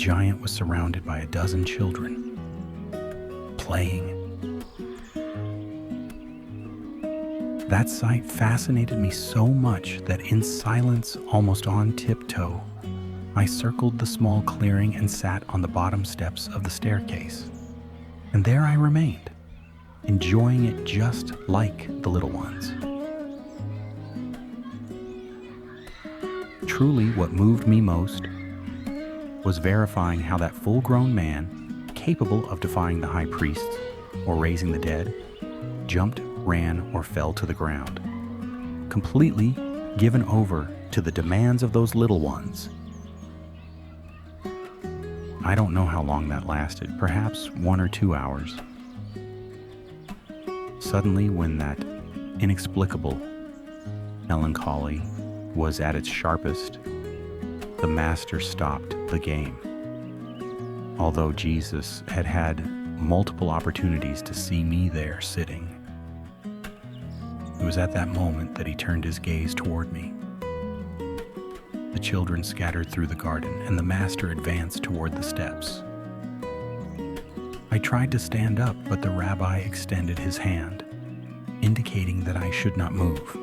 giant was surrounded by a dozen children, playing. That sight fascinated me so much that in silence, almost on tiptoe, I circled the small clearing and sat on the bottom steps of the staircase. And there I remained, enjoying it just like the little ones. Truly, what moved me most was verifying how that full-grown man, capable of defying the high priests or raising the dead, jumped, ran, or fell to the ground, completely given over to the demands of those little ones. I don't know how long that lasted, perhaps 1 or 2 hours. Suddenly, when that inexplicable melancholy was at its sharpest, the master stopped the game. Although Jesus had had multiple opportunities to see me there sitting, it was at that moment that he turned his gaze toward me. The children scattered through the garden, and the master advanced toward the steps. I tried to stand up, but the rabbi extended his hand, indicating that I should not move.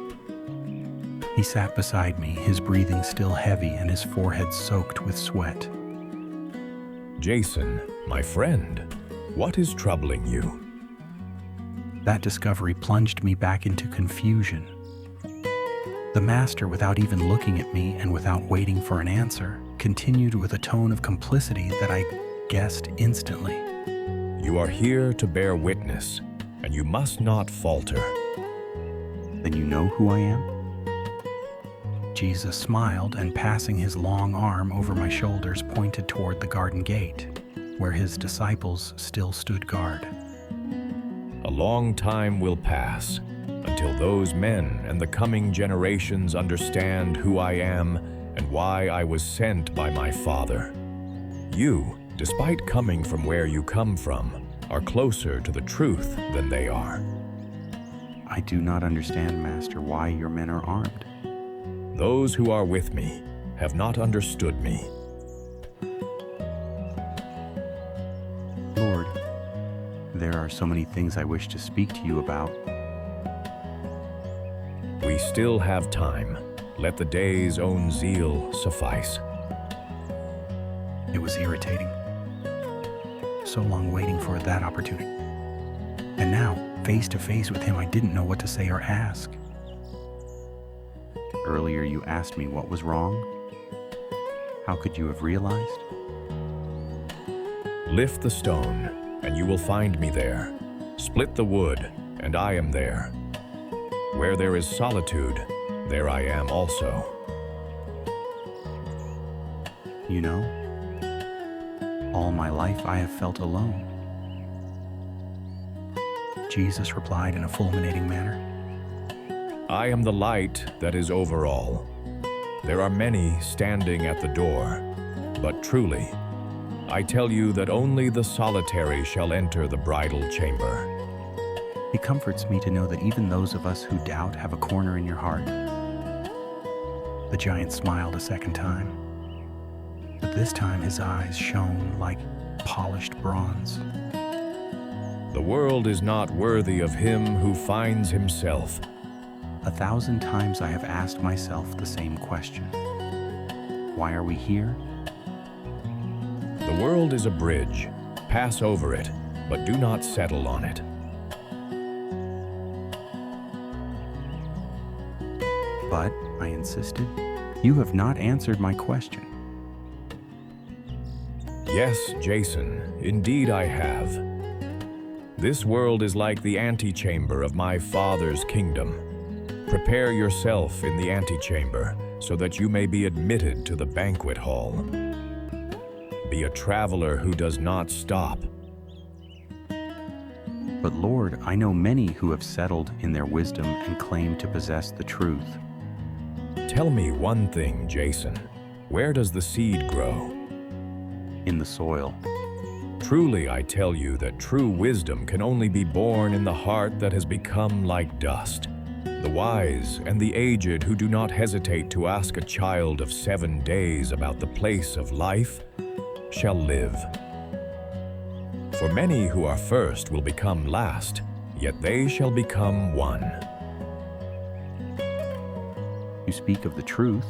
He sat beside me, his breathing still heavy and his forehead soaked with sweat. Jason, my friend, what is troubling you? That discovery plunged me back into confusion. The master, without even looking at me and without waiting for an answer, continued with a tone of complicity that I guessed instantly. You are here to bear witness, and you must not falter. Then you know who I am? Jesus smiled and, passing his long arm over my shoulders, pointed toward the garden gate, where his disciples still stood guard. A long time will pass until those men and the coming generations understand who I am and why I was sent by my Father. You, despite coming from where you come from, are closer to the truth than they are. I do not understand, Master, why your men are armed. Those who are with me have not understood me. Lord, there are so many things I wish to speak to you about. We still have time. Let the day's own zeal suffice. It was irritating. So long waiting for that opportunity. And now, face to face with him, I didn't know what to say or ask. Earlier you asked me what was wrong. How could you have realized? Lift the stone, and you will find me there. Split the wood, and I am there. Where there is solitude, there I am also. You know, all my life I have felt alone. Jesus replied in a fulminating manner. I am the light that is over all. There are many standing at the door, but truly, I tell you that only the solitary shall enter the bridal chamber. It comforts me to know that even those of us who doubt have a corner in your heart. The giant smiled a second time, but this time his eyes shone like polished bronze. The world is not worthy of him who finds himself. 1,000 times I have asked myself the same question. Why are we here? The world is a bridge. Pass over it, but do not settle on it. But, I insisted, you have not answered my question. Yes, Jason, indeed I have. This world is like the antechamber of my Father's kingdom. Prepare yourself in the antechamber so that you may be admitted to the banquet hall. Be a traveler who does not stop. But Lord, I know many who have settled in their wisdom and claim to possess the truth. Tell me one thing, Jason. Where does the seed grow? In the soil. Truly, I tell you that true wisdom can only be born in the heart that has become like dust. The wise and the aged who do not hesitate to ask a child of 7 days about the place of life shall live. For many who are first will become last, yet they shall become one. You speak of the truth,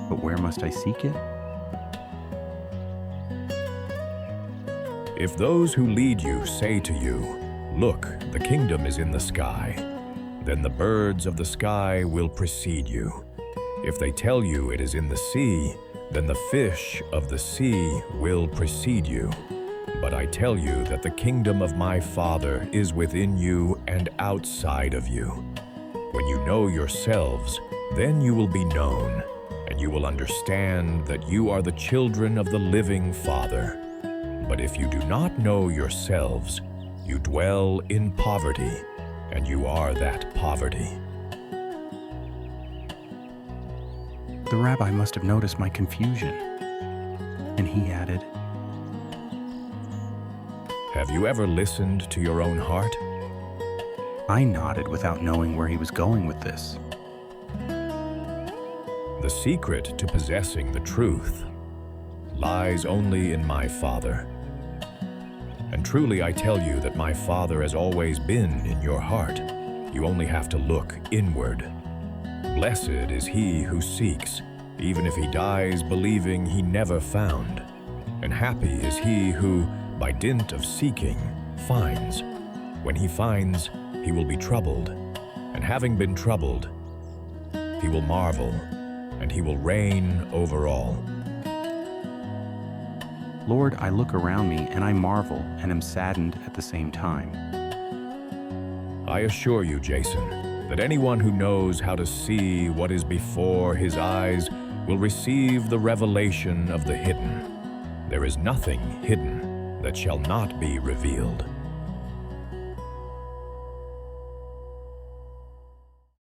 but where must I seek it? If those who lead you say to you, "Look, the kingdom is in the sky," then the birds of the sky will precede you. If they tell you it is in the sea, then the fish of the sea will precede you. But I tell you that the kingdom of my Father is within you and outside of you. When you know yourselves, then you will be known, and you will understand that you are the children of the living Father. But if you do not know yourselves, you dwell in poverty, and you are that poverty. The rabbi must have noticed my confusion, and he added, Have you ever listened to your own heart? I nodded without knowing where he was going with this. The secret to possessing the truth lies only in my Father. And truly I tell you that my Father has always been in your heart. You only have to look inward. Blessed is he who seeks, even if he dies believing he never found. And happy is he who, by dint of seeking, finds. When he finds, he will be troubled. And having been troubled, he will marvel, and he will reign over all. Lord, I look around me and I marvel and am saddened at the same time. I assure you, Jason, that anyone who knows how to see what is before his eyes will receive the revelation of the hidden. There is nothing hidden that shall not be revealed.